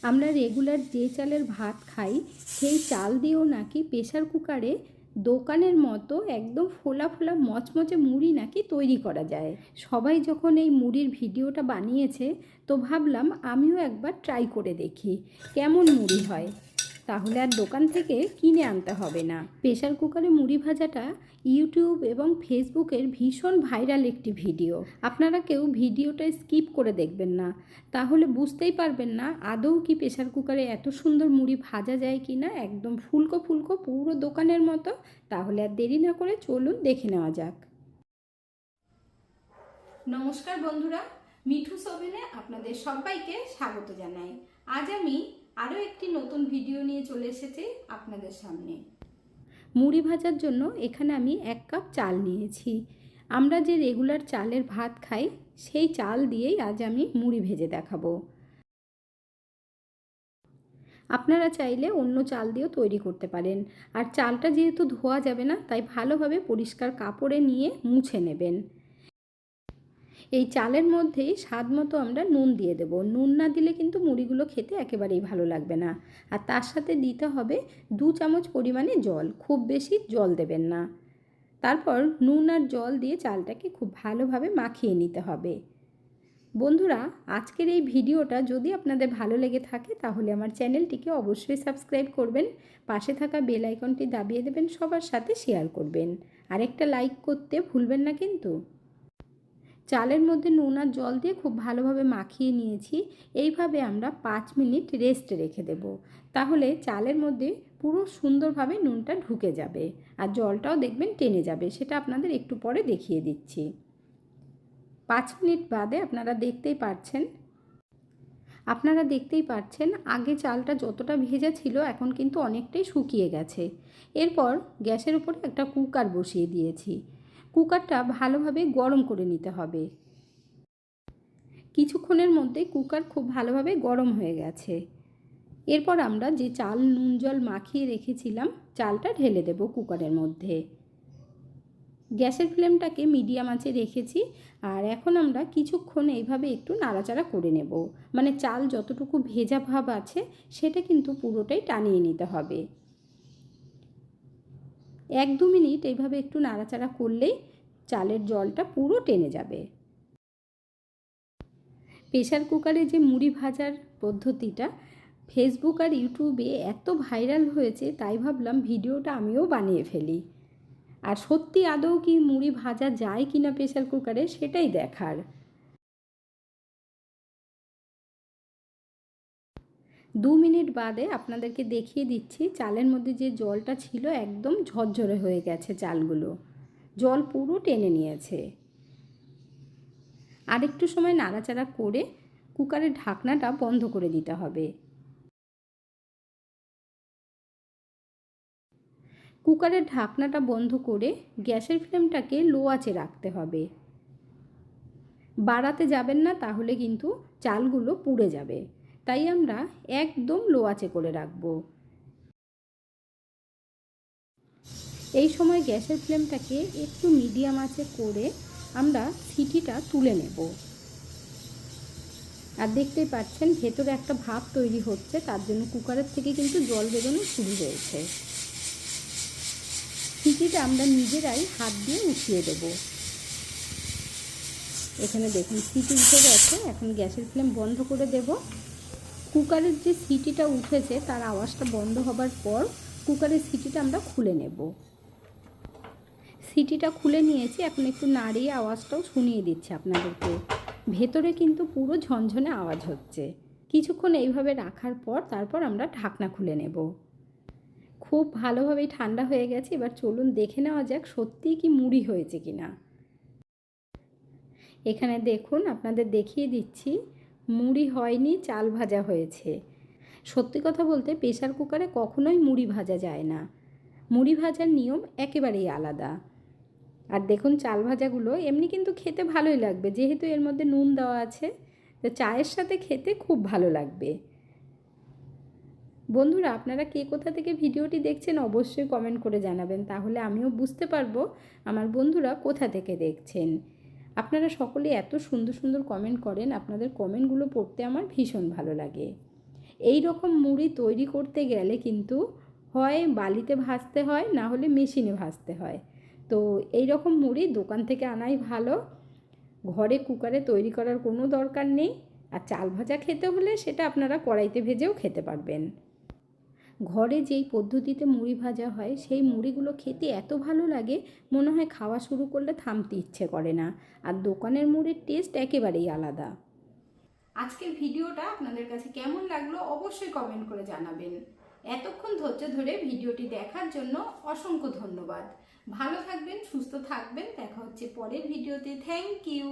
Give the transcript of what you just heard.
আমরা রেগুলার যে চালের ভাত খাই সেই চাল দিয়েও নাকি প্রেশার কুকারে দোকানের মতো একদম ফোলা ফোলা মচমচে মুড়ি নাকি তৈরি করা যায়। সবাই যখন এই মুড়ির ভিডিওটা বানিয়েছে তো ভাবলাম আমিও একবার ট্রাই করে দেখি কেমন মুড়ি হয়, তাহলে আর দোকান থেকে কিনে আনতে হবে না। প্রেশার কুকারে মুড়ি ভাজাটা ইউটিউব এবং ফেসবুকের ভীষণ ভাইরাল একটি ভিডিও। আপনারা কেউ ভিডিওটা স্কিপ করে দেখবেন না, তাহলে বুঝতেই পারবেন না আদৌ কি প্রেশার কুকারে এত সুন্দর মুড়ি ভাজা যায় কি না, একদম ফুলকো ফুলকো পুরো দোকানের মতো। তাহলে আর দেরি না করে চলুন দেখে নেওয়া যাক। নমস্কার বন্ধুরা, মিঠুস ওভেনে আপনাদের সবাইকে স্বাগত জানাই। আজ আমি আরও একটি নতুন ভিডিও নিয়ে চলে এসেছি আপনাদের সামনে। মুড়ি ভাজার জন্য এখানে আমি 1 কাপ চাল নিয়েছি। আমরা যে রেগুলার চালের ভাত খাই সেই চাল দিয়েই আজ আমি মুড়ি ভেজে দেখাবো। আপনারা চাইলে অন্য চাল দিয়েও তৈরি করতে পারেন। আর চালটা যেহেতু ধোয়া যাবে না, তাই ভালোভাবে পরিষ্কার কাপড়ে নিয়ে মুছে নেবেন। এই চালের মধ্যেই স্বাদ মতো আমরা নুন দিয়ে দেব। নুন না দিলে কিন্তু মুড়িগুলো খেতে একেবারেই ভালো লাগবে না। আর তার সাথে দিতে হবে 2 চামচ পরিমাণে জল, খুব বেশি জল দেবেন না। তারপর নুন আর জল দিয়ে চালটাকে খুব ভালোভাবে মাখিয়ে নিতে হবে। বন্ধুরা, আজকের এই ভিডিওটা যদি আপনাদের ভালো লেগে থাকে তাহলে আমার চ্যানেলটিকে অবশ্যই সাবস্ক্রাইব করবেন, পাশে থাকা বেল আইকনটি দাবিয়ে দেবেন, সবার সাথে শেয়ার করবেন, আর একটা লাইক করতে ভুলবেন না কিন্তু। চালের মধ্যে নুন আর জল দিয়ে খুব ভালোভাবে মাখিয়ে নিয়েছি। এইভাবে আমরা 5 মিনিট রেস্টে রেখে দেব, তাহলে চালের মধ্যে পুরো সুন্দরভাবে নুনটা ঢুকে যাবে আর জলটাও দেখবেন টেনে যাবে। সেটা আপনাদের একটু পরে দেখিয়ে দিচ্ছি। 5 মিনিট বাদে আপনারা দেখতেই পাচ্ছেন আগে চালটা যতটা ভেজা ছিল এখন কিন্তু অনেকটাই শুকিয়ে গেছে। এরপর গ্যাসের উপরে একটা কুকার বসিয়ে দিয়েছি। কুকারটা ভালোভাবে গরম করে নিতে হবে। কিছুক্ষণের মধ্যে কুকার খুব ভালোভাবে গরম হয়ে গেছে। এরপর আমরা যে চাল নুন জল মাখিয়ে রেখেছিলাম চালটা ঢেলে দেব কুকারের মধ্যে। গ্যাসের ফ্লেমটাকে মিডিয়াম আঁচে রেখেছি। আর এখন আমরা কিছুক্ষণ এইভাবে একটু নাড়াচাড়া করে নেব, মানে চাল যতটুকু ভেজা ভাব আছে সেটা কিন্তু পুরোটাই টানিয়ে নিতে হবে। 1-2 মিনিট এইভাবে একটু নাড়াচাড়া করলেই চালের জলটা পুরো টেনে যাবে। প্রেশার কুকারে যে মুড়ি ভাজার পদ্ধতিটা ফেসবুক আর ইউটিউবে এত ভাইরাল হয়েছে, তাই ভাবলাম ভিডিওটা আমিও বানিয়ে ফেলি। আর সত্যি আদৌ কি মুড়ি ভাজা যায় কি না প্রেশার কুকারে সেটাই দেখার। 2 মিনিট বাদে আপনাদেরকে দেখিয়ে দিচ্ছি চালের মধ্যে যে জলটা ছিল একদম ঝরঝরে হয়ে গেছে, চালগুলো জল পুরো টেনে নিয়েছে। আরেকটু সময় নাড়াচাড়া করে কুকারের ঢাকনাটা বন্ধ করে দিতে হবে। কুকারের ঢাকনাটা বন্ধ করে গ্যাসের ফ্লেমটাকে লো আঁচে রাখতে হবে। বাড়াতে যাবেন না, তাহলে কিন্তু চালগুলো পুড়ে যাবে। তাই আমরা একদম লো আঁচে করে রাখব। এই সময় গ্যাসের ফ্লেমটাকে একটু মিডিয়াম আঁচে করে আমরা সিটিটা তুলে নেব। আর দেখতেই পাচ্ছেন ভেতরে একটা ভাপ তৈরি হচ্ছে, তার জন্য কুকারের থেকে কিন্তু জল বেরোনো শুরু হয়েছে। সিটিটা আমরা নিজেরাই হাত দিয়ে উঠিয়ে দেব। এখানে দেখুন সিটি উঠে গেছে। এখন গ্যাসের ফ্লেম বন্ধ করে দেব। কুকারের যে সিটিটা উঠেছে তার আওয়াজটা বন্ধ হবার পর কুকারের সিটিটা আমরা খুলে নেব। সিটিটা খুলে নিয়েছি, এখন একটু নাড়িয়ে আওয়াজটাও শুনিয়ে দিচ্ছি আপনাদেরকে। ভেতরে কিন্তু পুরো ঝনঝনে আওয়াজ হচ্ছে। কিছুক্ষণ এইভাবে রাখার পর তারপর আমরা ঢাকনা খুলে নেব। খুব ভালোভাবেই ঠান্ডা হয়ে গেছে। এবার চলুন দেখে নেওয়া যাক সত্যিই কি মুড়ি হয়েছে কিনা। এখানে দেখুন আপনাদের দেখিয়ে দিচ্ছি, মুড়ি হয়নি, চাল ভাজা হয়েছে। সত্যি কথা বলতে প্রেশার কুকারে কখনোই মুড়ি ভাজা যায় না। মুড়ি ভাজার নিয়ম একেবারেই আলাদা। আর দেখুন চাল ভাজাগুলো এমনি কিন্তু খেতে ভালোই লাগবে, যেহেতু এর মধ্যে নুন দেওয়া আছে, তো চায়ের সাথে খেতে খুব ভালো লাগবে। বন্ধুরা, আপনারা কে কোথা থেকে ভিডিওটি দেখছেন অবশ্যই কমেন্ট করে জানাবেন, তাহলে আমিও বুঝতে পারবো আমার বন্ধুরা কোথা থেকে দেখছেন। আপনারা সকলে এত সুন্দর সুন্দর কমেন্ট করেন, আপনাদের কমেন্টগুলো পড়তে আমার ভীষণ ভালো লাগে। এই রকম মুড়ি তৈরি করতে গেলে কিন্তু হয় বালিতে ভাজতে হয়, না হলে মেশিনে ভাজতে হয়। তো এই রকম মুড়ি দোকান থেকে আনাই ভালো, ঘরে কুকারে তৈরি করার কোনো দরকার নেই। আর চাল ভাজা খেতে হলে সেটা আপনারা কড়াইতে ভেজেও খেতে পারবেন। ঘরে যেই পদ্ধতিতে মুড়ি ভাজা হয় সেই মুড়িগুলো খেতে এত ভালো লাগে, মনে হয় খাওয়া শুরু করলে থামতে ইচ্ছে করে না। আর দোকানের মুড়ির টেস্ট একেবারেই আলাদা। আজকের ভিডিওটা আপনাদের কাছে কেমন লাগলো অবশ্যই কমেন্ট করে জানাবেন। এতক্ষণ ধৈর্য ধরে ভিডিওটি দেখার জন্য অসংখ্য ধন্যবাদ। ভালো থাকবেন, সুস্থ থাকবেন, দেখা হচ্ছে পরের ভিডিওতে। Thank you.